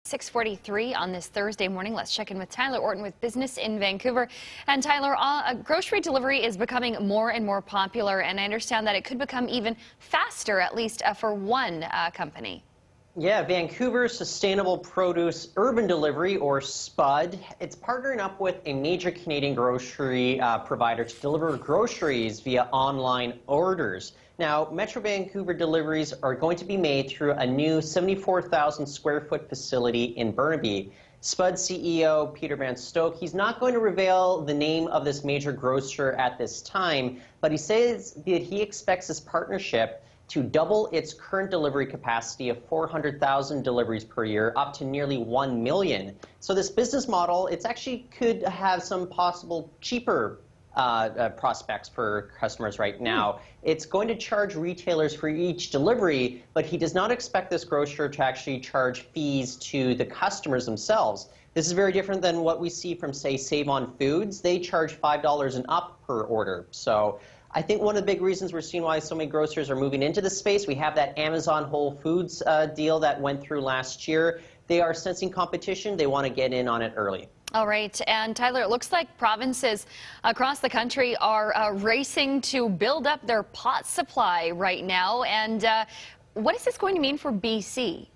6:43 on this Thursday morning. Let's check in with Tyler Orton with Business in Vancouver. And Tyler, grocery delivery is becoming more and more popular, and I understand that it could become even faster, at least for one company. Yeah, Vancouver's Sustainable Produce Urban Delivery, or SPUD, it's partnering up with a major Canadian grocery provider to deliver groceries via online orders. Now, Metro Vancouver deliveries are going to be made through a new 74,000 square foot facility in Burnaby. SPUD CEO Peter Van Stoke, he's not going to reveal the name of this major grocer at this time, but he says that he expects this partnership to double its current delivery capacity of 400,000 deliveries per year up to nearly 1 million. So this business model, it's actually could have some possible cheaper prospects for customers right now. It's going to charge retailers for each delivery, but he does not expect this grocer to actually charge fees to the customers themselves. This is very different than what we see from, say, Save On Foods. They charge $5 and up per order. So I think one of the big reasons we're seeing why so many grocers are moving into this space, we have that Amazon Whole Foods deal that went through last year. They are sensing competition. They want to get in on it early. All right. And Tyler, it looks like provinces across the country are racing to build up their pot supply right now. And what is this going to mean for BC?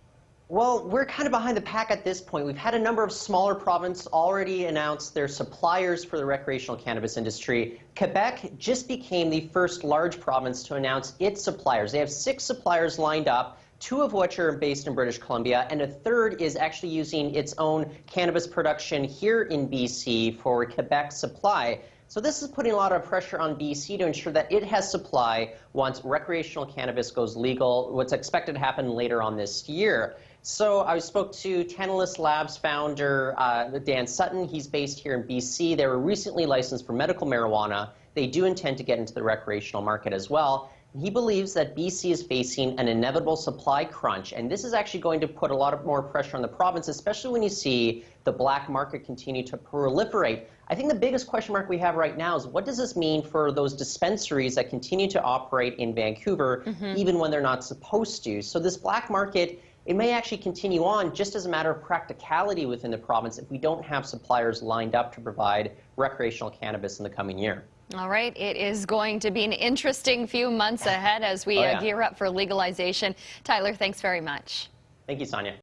Well, we're kind of behind the pack at this point. We've had a number of smaller provinces already announce their suppliers for the recreational cannabis industry. Quebec just became the first large province to announce its suppliers. They have 6 suppliers lined up, 2 of which are based in British Columbia, and a third is actually using its own cannabis production here in BC for Quebec supply. So this is putting a lot of pressure on BC to ensure that it has supply once recreational cannabis goes legal, what's expected to happen later on this year. So I spoke to Tantalus Labs founder Dan Sutton. He's based here in BC. They were recently licensed for medical marijuana. They do intend to get into the recreational market as well. He believes that BC is facing an inevitable supply crunch, and this is actually going to put a lot more pressure on the province, especially when you see the black market continue to proliferate. I think the biggest question mark we have right now is what does this mean for those dispensaries that continue to operate in Vancouver, even when they're not supposed to? So this black market, it may actually continue on just as a matter of practicality within the province if we don't have suppliers lined up to provide recreational cannabis in the coming year. All right. It is going to be an interesting few months ahead as we gear up for legalization. Tyler, thanks very much. Thank you, Sonia.